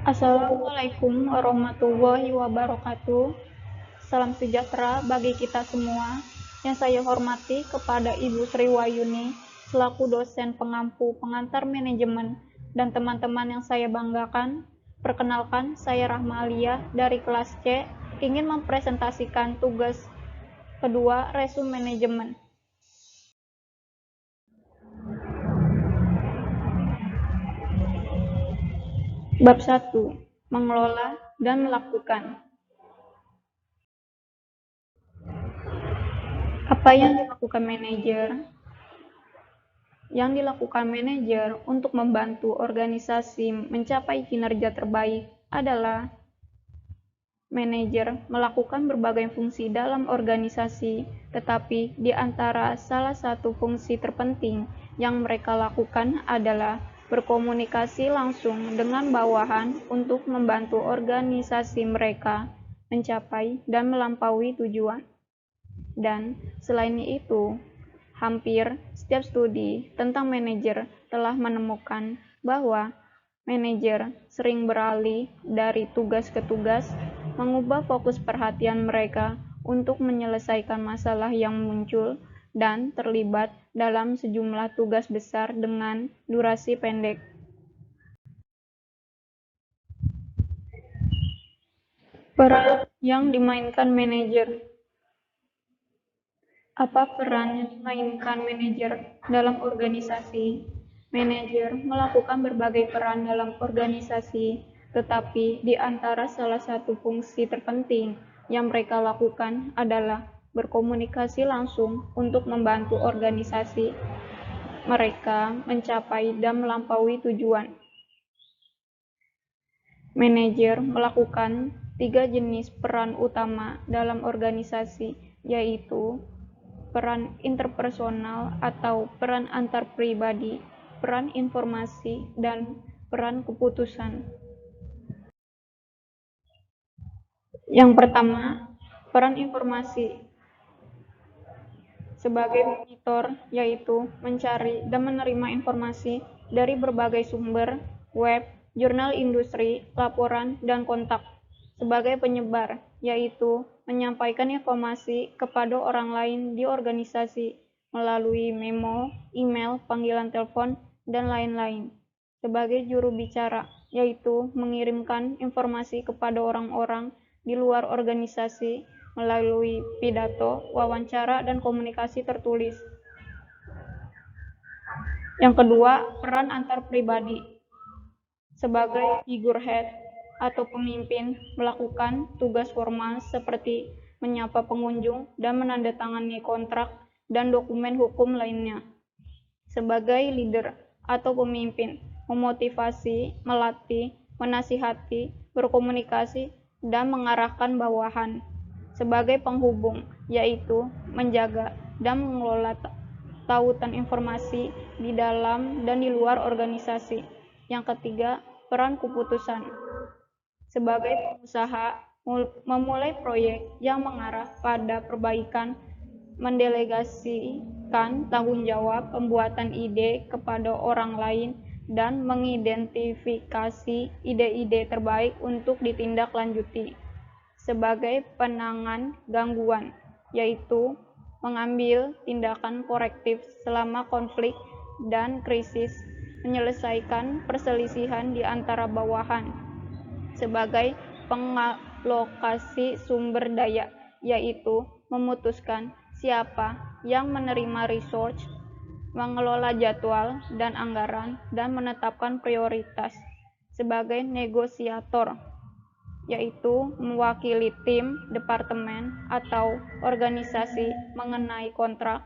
Assalamualaikum warahmatullahi wabarakatuh. Salam sejahtera bagi kita semua. Yang saya hormati kepada Ibu Sri Wayuni selaku dosen pengampu pengantar manajemen dan teman-teman yang saya banggakan. Perkenalkan, saya Rahma Alia dari kelas C ingin mempresentasikan tugas kedua resume manajemen. Bab 1. Mengelola dan melakukan. Apa yang dilakukan manajer? Yang dilakukan manajer untuk membantu organisasi mencapai kinerja terbaik adalah manajer melakukan berbagai fungsi dalam organisasi, tetapi di antara salah satu fungsi terpenting yang mereka lakukan adalah berkomunikasi langsung dengan bawahan untuk membantu organisasi mereka mencapai dan melampaui tujuan. Dan selain itu, hampir setiap studi tentang manajer telah menemukan bahwa manajer sering beralih dari tugas ke tugas, mengubah fokus perhatian mereka untuk menyelesaikan masalah yang muncul dan terlibat dalam sejumlah tugas besar dengan durasi pendek. Peran yang dimainkan manajer. Apa peran yang dimainkan manajer dalam organisasi? Manajer melakukan berbagai peran dalam organisasi, tetapi di antara salah satu fungsi terpenting yang mereka lakukan adalah berkomunikasi langsung untuk membantu organisasi mereka mencapai dan melampaui tujuan. Manajer melakukan 3 jenis peran utama dalam organisasi, yaitu peran interpersonal atau peran antar pribadi, peran informasi, dan peran keputusan. Yang pertama, peran informasi sebagai monitor, yaitu mencari dan menerima informasi dari berbagai sumber, web, jurnal industri, laporan, dan kontak. Sebagai penyebar, yaitu menyampaikan informasi kepada orang lain di organisasi melalui memo, email, panggilan telepon, dan lain-lain. Sebagai juru bicara, yaitu mengirimkan informasi kepada orang-orang di luar organisasi melalui pidato, wawancara, dan komunikasi tertulis. Yang kedua, peran antar pribadi. Sebagai figurehead atau pemimpin melakukan tugas formal seperti menyapa pengunjung dan menandatangani kontrak dan dokumen hukum lainnya. Sebagai leader atau pemimpin, memotivasi, melatih, menasihati, berkomunikasi, dan mengarahkan bawahan. Sebagai penghubung, yaitu menjaga dan mengelola tautan informasi di dalam dan di luar organisasi. Yang ketiga, peran keputusan. Sebagai pengusaha, memulai proyek yang mengarah pada perbaikan, mendelegasikan tanggung jawab pembuatan ide kepada orang lain, dan mengidentifikasi ide-ide terbaik untuk ditindaklanjuti. Sebagai penangan gangguan, yaitu mengambil tindakan korektif selama konflik dan krisis, menyelesaikan perselisihan di antara bawahan. Sebagai pengalokasi sumber daya, yaitu memutuskan siapa yang menerima research, mengelola jadwal dan anggaran, dan menetapkan prioritas. Sebagai negosiator, yaitu mewakili tim, departemen, atau organisasi mengenai kontrak,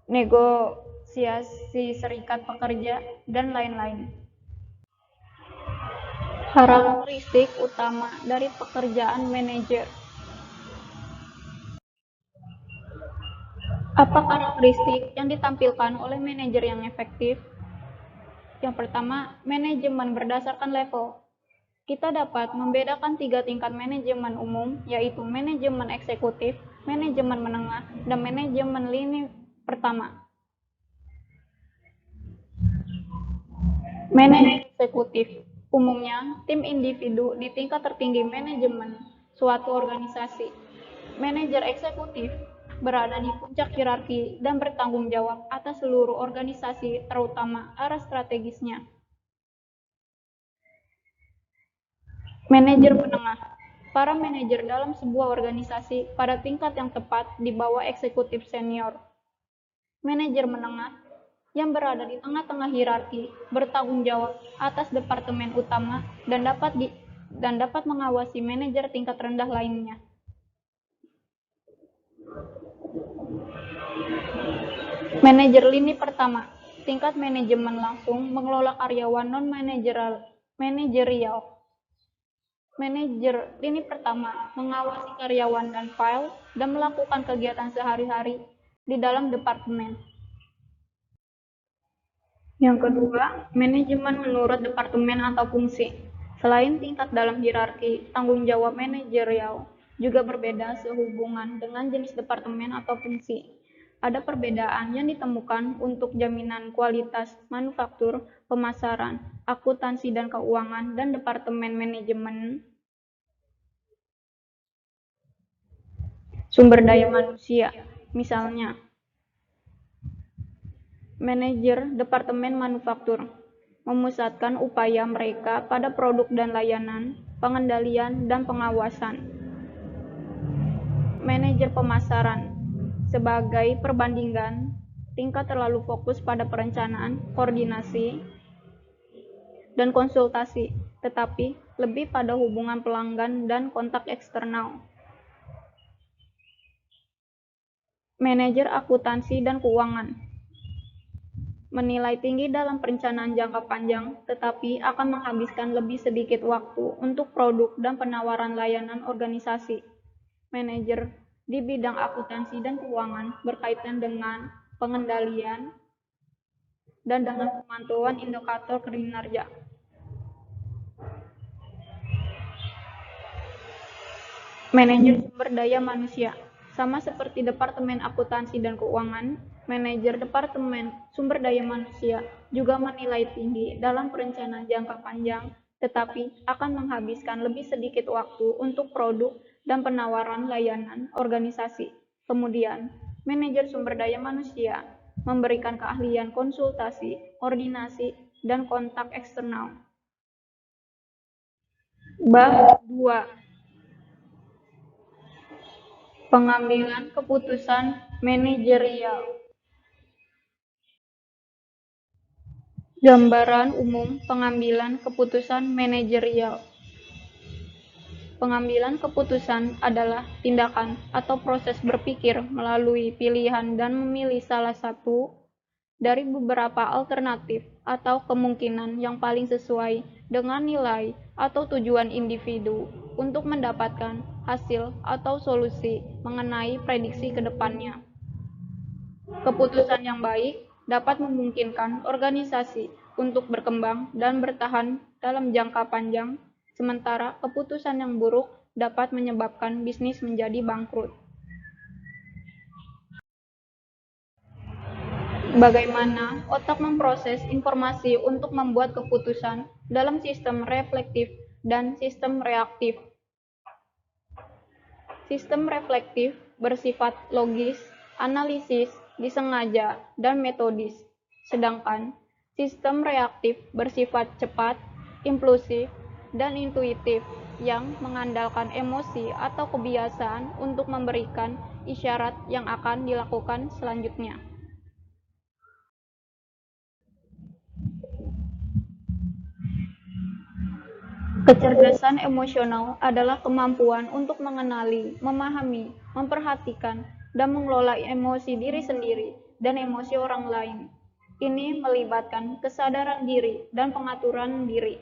negosiasi serikat pekerja, dan lain-lain. Karakteristik utama dari pekerjaan manajer. Apa karakteristik yang ditampilkan oleh manajer yang efektif? Yang pertama, manajemen berdasarkan level. Kita dapat membedakan 3 tingkat manajemen umum, yaitu manajemen eksekutif, manajemen menengah, dan manajemen lini pertama. Manajemen eksekutif Umumnya, tim individu di tingkat tertinggi manajemen suatu organisasi. Manajer eksekutif berada di puncak hierarki dan bertanggung jawab atas seluruh organisasi, terutama arah strategisnya. Manajer menengah. Para manajer dalam sebuah organisasi pada tingkat yang tepat di bawah eksekutif senior. Manajer menengah yang berada di tengah-tengah hierarki, bertanggung jawab atas departemen utama dan dapat mengawasi manajer tingkat rendah lainnya. Manajer lini pertama, tingkat manajemen langsung mengelola karyawan non-manajerial. Manajer lini pertama mengawasi karyawan dan file dan melakukan kegiatan sehari-hari di dalam departemen. Yang kedua, manajemen menurut departemen atau fungsi. Selain tingkat dalam hierarki, tanggung jawab manajerial juga berbeda sehubungan dengan jenis departemen atau fungsi. Ada perbedaan yang ditemukan untuk jaminan kualitas, manufaktur, pemasaran, akuntansi dan keuangan, dan departemen manajemen sumber daya manusia. Misalnya, manajer departemen manufaktur memusatkan upaya mereka pada produk dan layanan, pengendalian, dan pengawasan. Manajer pemasaran sebagai perbandingan tingkat terlalu fokus pada perencanaan, koordinasi, dan konsultasi, tetapi lebih pada hubungan pelanggan dan kontak eksternal. Manajer akuntansi dan keuangan menilai tinggi dalam perencanaan jangka panjang, tetapi akan menghabiskan lebih sedikit waktu untuk produk dan penawaran layanan organisasi. Manajer di bidang akuntansi dan keuangan berkaitan dengan pengendalian dan dengan pemantauan indikator kinerja. Manajer sumber daya manusia sama seperti departemen akuntansi dan keuangan, manajer departemen sumber daya manusia juga menilai tinggi dalam perencanaan jangka panjang, tetapi akan menghabiskan lebih sedikit waktu untuk produk dan penawaran layanan organisasi. Kemudian, manajer sumber daya manusia memberikan keahlian konsultasi, koordinasi, dan kontak eksternal. Bab 2. Pengambilan keputusan manajerial. Gambaran umum pengambilan keputusan manajerial. Pengambilan keputusan adalah tindakan atau proses berpikir melalui pilihan dan memilih salah satu dari beberapa alternatif atau kemungkinan yang paling sesuai dengan nilai atau tujuan individu untuk mendapatkan hasil atau solusi mengenai prediksi ke depannya. Keputusan yang baik dapat memungkinkan organisasi untuk berkembang dan bertahan dalam jangka panjang, sementara keputusan yang buruk dapat menyebabkan bisnis menjadi bangkrut. Bagaimana otak memproses informasi untuk membuat keputusan dalam sistem reflektif dan sistem reaktif. Sistem reflektif bersifat logis, analisis, disengaja, dan metodis, sedangkan sistem reaktif bersifat cepat, impulsif, dan intuitif yang mengandalkan emosi atau kebiasaan untuk memberikan isyarat yang akan dilakukan selanjutnya. Kecerdasan emosional adalah kemampuan untuk mengenali, memahami, memperhatikan, dan mengelola emosi diri sendiri dan emosi orang lain. Ini melibatkan kesadaran diri dan pengaturan diri.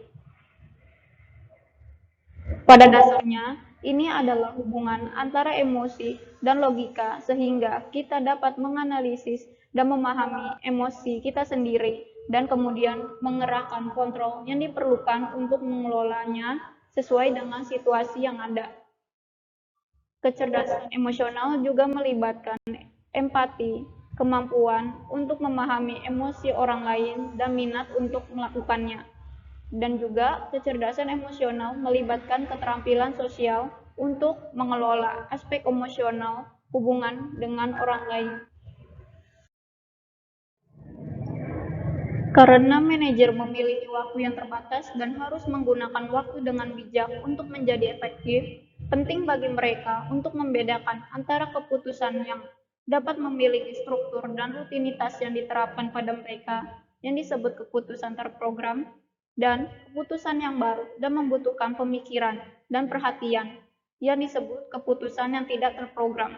Pada dasarnya, ini adalah hubungan antara emosi dan logika sehingga kita dapat menganalisis dan memahami emosi kita sendiri dan kemudian mengerahkan kontrol yang diperlukan untuk mengelolanya sesuai dengan situasi yang ada. Kecerdasan emosional juga melibatkan empati, kemampuan untuk memahami emosi orang lain dan minat untuk melakukannya. Dan juga kecerdasan emosional melibatkan keterampilan sosial untuk mengelola aspek emosional hubungan dengan orang lain. Karena manajer memiliki waktu yang terbatas dan harus menggunakan waktu dengan bijak untuk menjadi efektif, penting bagi mereka untuk membedakan antara keputusan yang dapat memiliki struktur dan rutinitas yang diterapkan pada mereka, yang disebut keputusan terprogram, dan keputusan yang baru dan membutuhkan pemikiran dan perhatian, yang disebut keputusan yang tidak terprogram.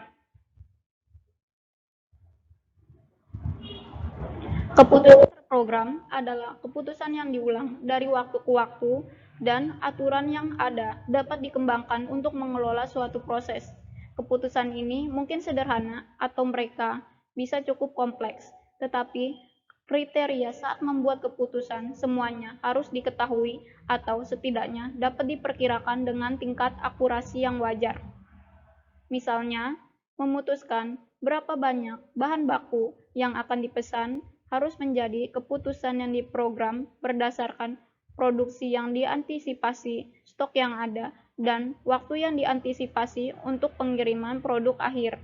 Keputusan terprogram adalah keputusan yang diulang dari waktu ke waktu dan aturan yang ada dapat dikembangkan untuk mengelola suatu proses. Keputusan ini mungkin sederhana atau mereka bisa cukup kompleks, tetapi kriteria saat membuat keputusan semuanya harus diketahui atau setidaknya dapat diperkirakan dengan tingkat akurasi yang wajar. Misalnya, memutuskan berapa banyak bahan baku yang akan dipesan harus menjadi keputusan yang diprogram berdasarkan produksi yang diantisipasi, stok yang ada, dan waktu yang diantisipasi untuk pengiriman produk akhir.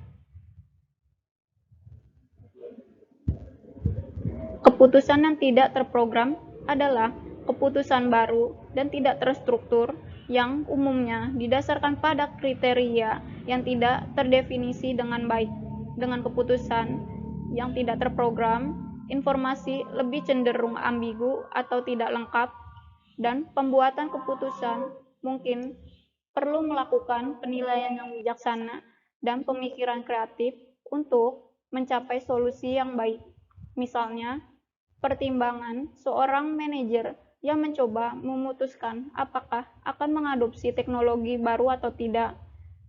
Keputusan yang tidak terprogram adalah keputusan baru dan tidak terstruktur yang umumnya didasarkan pada kriteria yang tidak terdefinisi dengan baik. Dengan keputusan yang tidak terprogram, informasi lebih cenderung ambigu atau tidak lengkap, dan pembuatan keputusan mungkin perlu melakukan penilaian yang bijaksana dan pemikiran kreatif untuk mencapai solusi yang baik. Misalnya, pertimbangan seorang manajer yang mencoba memutuskan apakah akan mengadopsi teknologi baru atau tidak.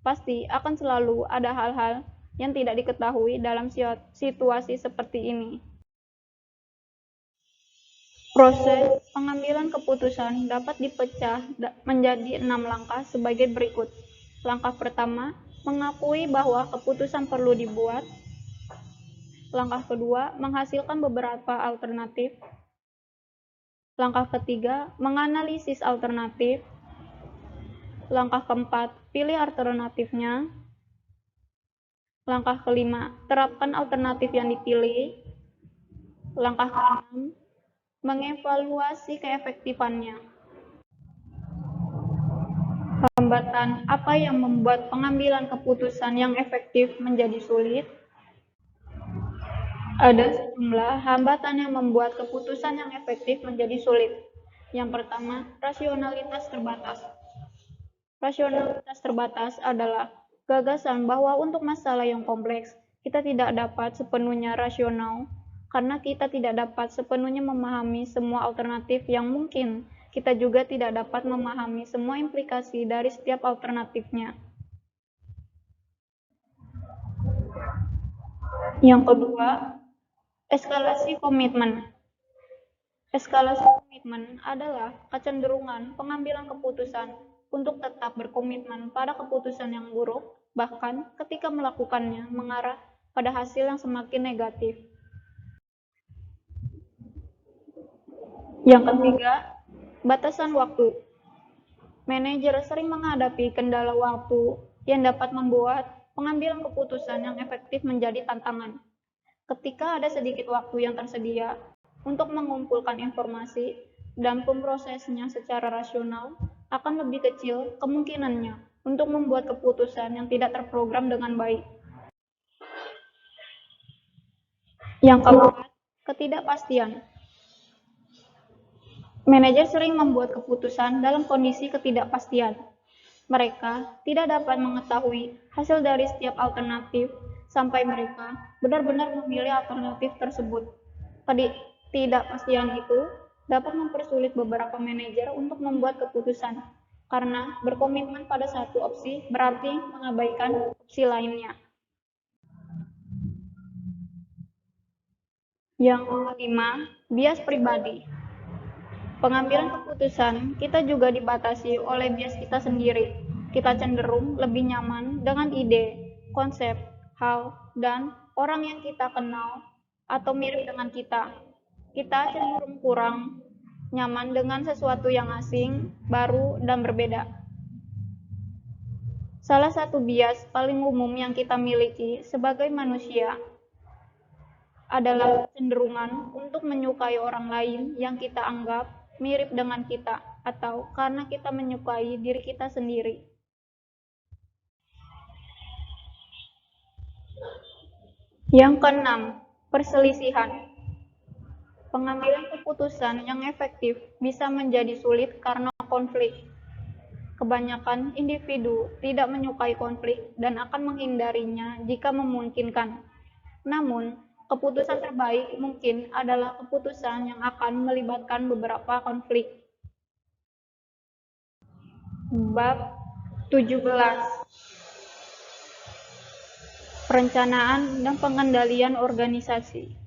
Pasti akan selalu ada hal-hal yang tidak diketahui dalam situasi seperti ini. Proses pengambilan keputusan dapat dipecah menjadi 6 langkah sebagai berikut. Langkah pertama, mengakui bahwa keputusan perlu dibuat. Langkah kedua, menghasilkan beberapa alternatif. Langkah ketiga, menganalisis alternatif. Langkah keempat, pilih alternatifnya. Langkah kelima, terapkan alternatif yang dipilih. Langkah keenam, mengevaluasi keefektifannya. Hambatan apa yang membuat pengambilan keputusan yang efektif menjadi sulit? Ada sejumlah hambatan yang membuat keputusan yang efektif menjadi sulit. Yang pertama, rasionalitas terbatas. Rasionalitas terbatas adalah gagasan bahwa untuk masalah yang kompleks, kita tidak dapat sepenuhnya rasional, karena kita tidak dapat sepenuhnya memahami semua alternatif yang mungkin. Kita juga tidak dapat memahami semua implikasi dari setiap alternatifnya. Yang kedua, eskalasi komitmen. Eskalasi komitmen adalah kecenderungan pengambilan keputusan untuk tetap berkomitmen pada keputusan yang buruk, bahkan ketika melakukannya mengarah pada hasil yang semakin negatif. Yang ketiga, batasan waktu. Manajer sering menghadapi kendala waktu yang dapat membuat pengambilan keputusan yang efektif menjadi tantangan. Ketika ada sedikit waktu yang tersedia untuk mengumpulkan informasi dan memprosesnya secara rasional, akan lebih kecil kemungkinannya untuk membuat keputusan yang tidak terprogram dengan baik. Yang keempat, ketidakpastian. Manajer sering membuat keputusan dalam kondisi ketidakpastian. Mereka tidak dapat mengetahui hasil dari setiap alternatif sampai mereka benar-benar memilih alternatif tersebut. Ketidakpastian itu dapat mempersulit beberapa manajer untuk membuat keputusan, karena berkomitmen pada satu opsi berarti mengabaikan opsi lainnya. Yang kelima, bias pribadi. Pengambilan keputusan kita juga dibatasi oleh bias kita sendiri. Kita cenderung lebih nyaman dengan ide, konsep, hal, dan orang yang kita kenal atau mirip dengan kita. Kita cenderung kurang nyaman dengan sesuatu yang asing, baru, dan berbeda. Salah satu bias paling umum yang kita miliki sebagai manusia adalah kecenderungan untuk menyukai orang lain yang kita anggap mirip dengan kita, atau karena kita menyukai diri kita sendiri. Yang keenam, perselisihan. Pengambilan keputusan yang efektif bisa menjadi sulit karena konflik. Kebanyakan individu tidak menyukai konflik dan akan menghindarinya jika memungkinkan. Namun, keputusan terbaik mungkin adalah keputusan yang akan melibatkan beberapa konflik. Bab 17. Perencanaan dan pengendalian organisasi.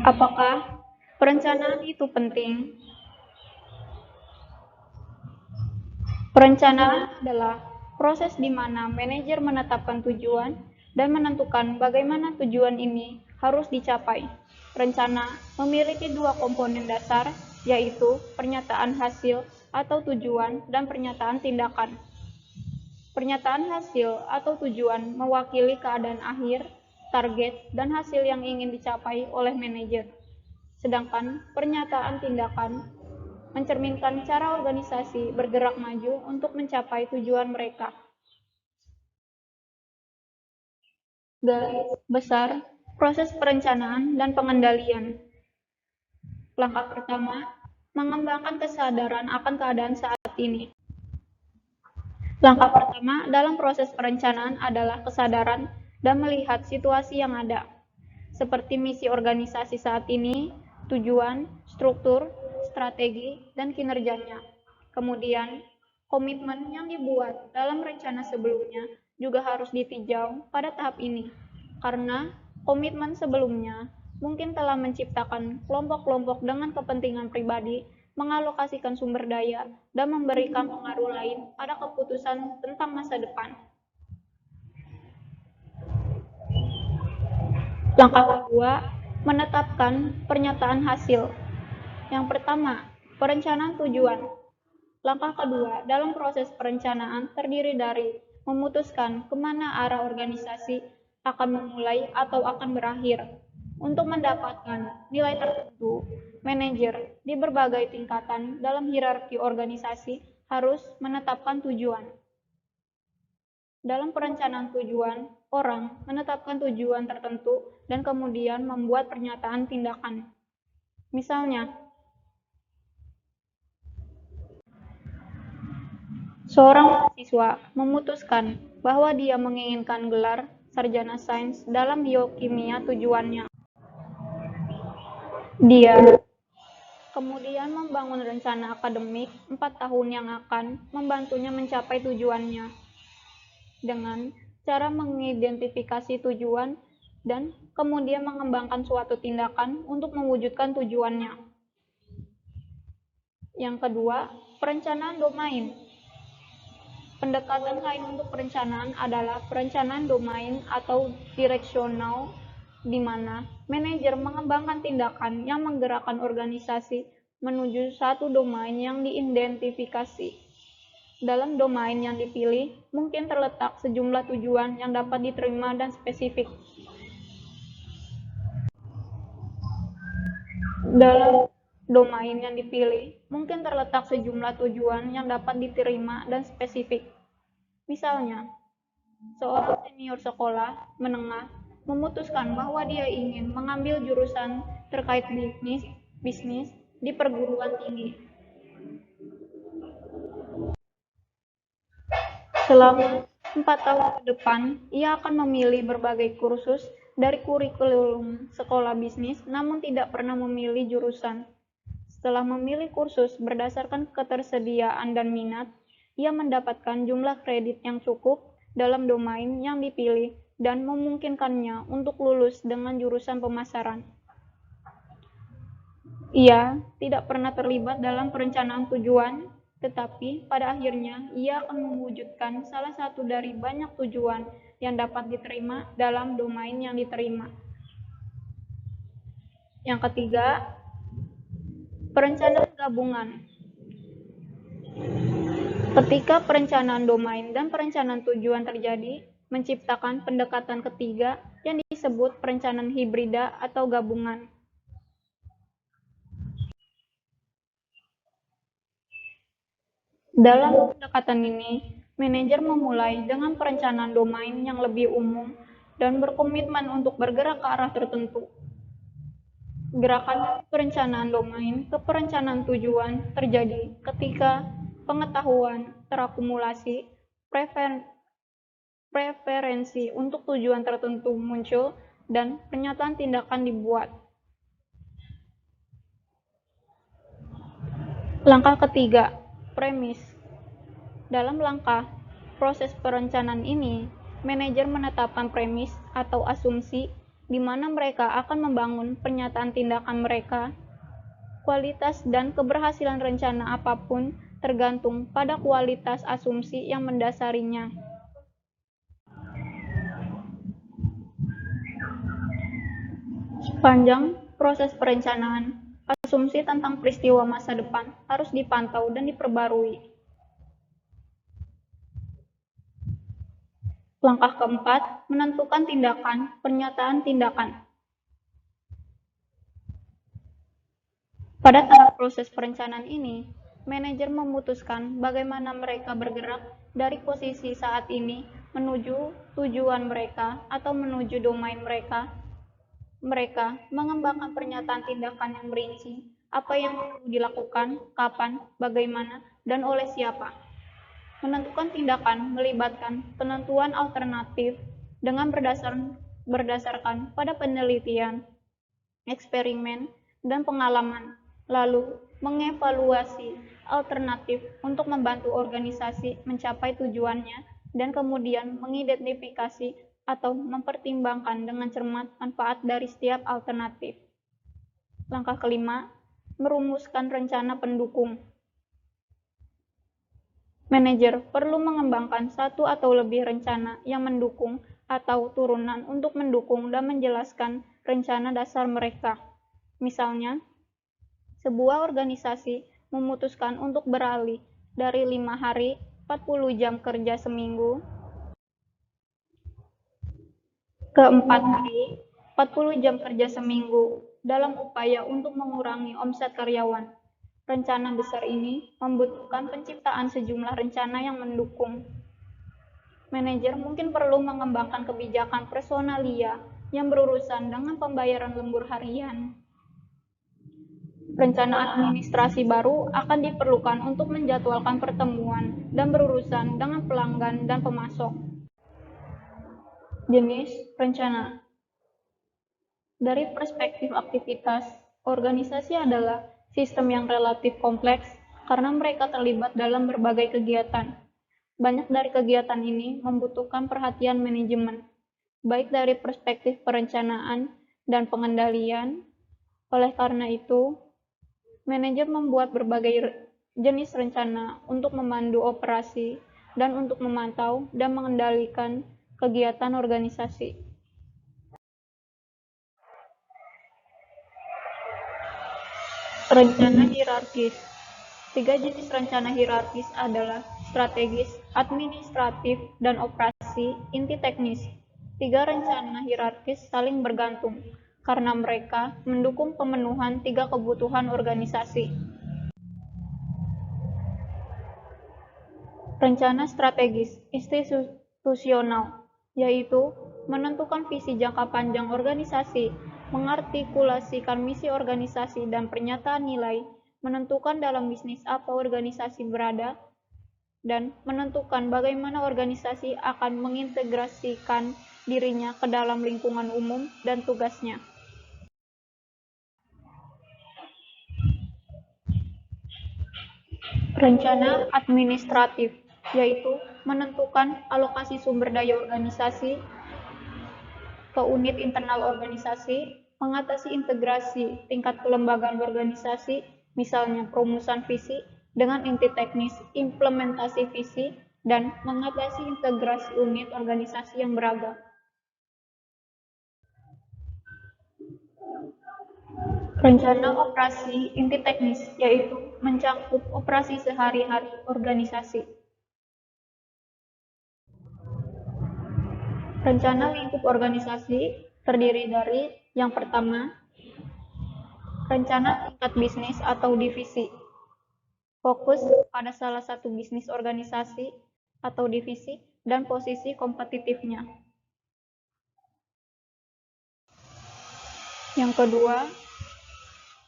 Apakah perencanaan itu penting? Perencanaan adalah proses di mana manajer menetapkan tujuan dan menentukan bagaimana tujuan ini harus dicapai. Rencana memiliki dua komponen dasar, yaitu pernyataan hasil atau tujuan dan pernyataan tindakan. Pernyataan hasil atau tujuan mewakili keadaan akhir, target, dan hasil yang ingin dicapai oleh manajer. Sedangkan pernyataan tindakan mencerminkan cara organisasi bergerak maju untuk mencapai tujuan mereka. Garis besar proses perencanaan dan pengendalian. Langkah pertama, mengembangkan kesadaran akan keadaan saat ini. Langkah pertama dalam proses perencanaan adalah kesadaran dan melihat situasi yang ada, seperti misi organisasi saat ini, tujuan, struktur, strategi, dan kinerjanya. Kemudian, komitmen yang dibuat dalam rencana sebelumnya juga harus ditinjau pada tahap ini, karena komitmen sebelumnya mungkin telah menciptakan kelompok-kelompok dengan kepentingan pribadi, mengalokasikan sumber daya, dan memberikan pengaruh lain pada keputusan tentang masa depan. Langkah kedua, menetapkan pernyataan hasil. Yang pertama, perencanaan tujuan. Langkah kedua dalam proses perencanaan terdiri dari memutuskan kemana arah organisasi akan memulai atau akan berakhir. Untuk mendapatkan nilai tertentu, manajer di berbagai tingkatan dalam hierarki organisasi harus menetapkan tujuan. Dalam perencanaan tujuan, orang menetapkan tujuan tertentu dan kemudian membuat pernyataan tindakan. Misalnya, seorang mahasiswa memutuskan bahwa dia menginginkan gelar sarjana sains dalam biokimia tujuannya. Dia kemudian membangun rencana akademik 4 tahun yang akan membantunya mencapai tujuannya dengan cara mengidentifikasi tujuan dan kemudian mengembangkan suatu tindakan untuk mewujudkan tujuannya. Yang kedua, perencanaan domain. Pendekatan lain untuk perencanaan adalah perencanaan domain atau direksional, di mana manajer mengembangkan tindakan yang menggerakkan organisasi menuju satu domain yang diidentifikasi. Dalam domain yang dipilih, mungkin terletak sejumlah tujuan yang dapat diterima dan spesifik. Dalam domain yang dipilih, mungkin terletak sejumlah tujuan yang dapat diterima dan spesifik. Misalnya, seorang senior sekolah menengah memutuskan bahwa dia ingin mengambil jurusan terkait bisnis di perguruan tinggi. Selama 4 tahun ke depan, ia akan memilih berbagai kursus dari kurikulum sekolah bisnis, namun tidak pernah memilih jurusan. Setelah memilih kursus berdasarkan ketersediaan dan minat, ia mendapatkan jumlah kredit yang cukup dalam domain yang dipilih dan memungkinkannya untuk lulus dengan jurusan pemasaran. Ia tidak pernah terlibat dalam perencanaan tujuan, tetapi pada akhirnya ia akan mewujudkan salah satu dari banyak tujuan yang dapat diterima dalam domain yang diterima. Yang ketiga, Perencanaan gabungan. Ketika perencanaan domain dan perencanaan tujuan terjadi, menciptakan pendekatan ketiga yang disebut perencanaan hibrida atau gabungan. Dalam pendekatan ini, manajer memulai dengan perencanaan domain yang lebih umum dan berkomitmen untuk bergerak ke arah tertentu. Gerakan perencanaan domain ke perencanaan tujuan terjadi ketika pengetahuan terakumulasi, preferensi untuk tujuan tertentu muncul, dan pernyataan tindakan dibuat. Langkah ketiga, premis. Dalam langkah proses perencanaan ini, manajer menetapkan premis atau asumsi di mana mereka akan membangun pernyataan tindakan mereka. Kualitas dan keberhasilan rencana apapun tergantung pada kualitas asumsi yang mendasarinya. Sepanjang proses perencanaan, asumsi tentang peristiwa masa depan harus dipantau dan diperbarui. Langkah keempat, menentukan tindakan, pernyataan tindakan. Pada tahap proses perencanaan ini, manajer memutuskan bagaimana mereka bergerak dari posisi saat ini menuju tujuan mereka atau menuju domain mereka. Mereka mengembangkan pernyataan tindakan yang merinci apa yang perlu dilakukan, kapan, bagaimana, dan oleh siapa. Menentukan tindakan melibatkan penentuan alternatif dengan berdasarkan pada penelitian, eksperimen, dan pengalaman, lalu mengevaluasi alternatif untuk membantu organisasi mencapai tujuannya, dan kemudian mengidentifikasi atau mempertimbangkan dengan cermat manfaat dari setiap alternatif. Langkah kelima, merumuskan rencana pendukung. Manajer perlu mengembangkan satu atau lebih rencana yang mendukung atau turunan untuk mendukung dan menjelaskan rencana dasar mereka. Misalnya, sebuah organisasi memutuskan untuk beralih dari 5 hari 40 jam kerja seminggu ke 4 hari 40 jam kerja seminggu dalam upaya untuk mengurangi omset karyawan. Rencana besar ini membutuhkan penciptaan sejumlah rencana yang mendukung. Manajer mungkin perlu mengembangkan kebijakan personalia yang berurusan dengan pembayaran lembur harian. Rencana administrasi baru akan diperlukan untuk menjadwalkan pertemuan dan berurusan dengan pelanggan dan pemasok. Jenis rencana. Dari perspektif aktivitas, organisasi adalah sistem yang relatif kompleks karena mereka terlibat dalam berbagai kegiatan. Banyak dari kegiatan ini membutuhkan perhatian manajemen, baik dari perspektif perencanaan dan pengendalian. Oleh karena itu, manajer membuat berbagai jenis rencana untuk memandu operasi dan untuk memantau dan mengendalikan kegiatan organisasi. Rencana hierarkis. 3 jenis rencana hierarkis adalah strategis, administratif, dan operasi inti teknis. 3 rencana hierarkis saling bergantung karena mereka mendukung pemenuhan 3 kebutuhan organisasi. Rencana strategis institusional, yaitu menentukan visi jangka panjang organisasi, mengartikulasikan misi organisasi dan pernyataan nilai, menentukan dalam bisnis apa organisasi berada, dan menentukan bagaimana organisasi akan mengintegrasikan dirinya ke dalam lingkungan umum dan tugasnya. Rencana administratif, yaitu menentukan alokasi sumber daya organisasi ke unit internal organisasi, mengatasi integrasi tingkat kelembagaan organisasi, misalnya perumusan visi, dengan inti teknis implementasi visi, dan mengatasi integrasi unit organisasi yang beragam. Rencana operasi inti teknis, yaitu mencakup operasi sehari-hari organisasi. Rencana lingkup organisasi terdiri dari yang pertama, rencana tingkat bisnis atau divisi. Fokus pada salah satu bisnis organisasi atau divisi dan posisi kompetitifnya. Yang kedua,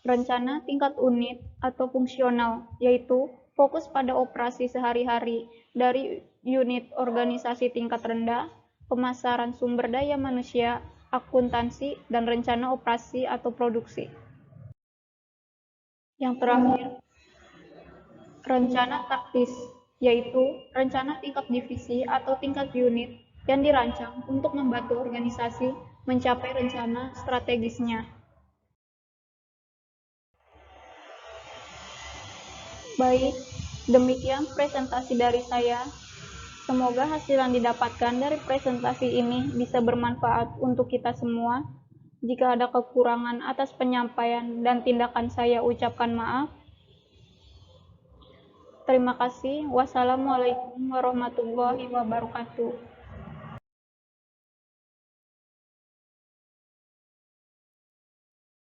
rencana tingkat unit atau fungsional, yaitu fokus pada operasi sehari-hari dari unit organisasi tingkat rendah, pemasaran sumber daya manusia, akuntansi, dan rencana operasi atau produksi. Yang terakhir, rencana taktis, yaitu rencana tingkat divisi atau tingkat unit yang dirancang untuk membantu organisasi mencapai rencana strategisnya. Baik, demikian presentasi dari saya. Semoga hasil yang didapatkan dari presentasi ini bisa bermanfaat untuk kita semua. Jika ada kekurangan atas penyampaian dan tindakan saya ucapkan maaf. Terima kasih. Wassalamualaikum warahmatullahi wabarakatuh.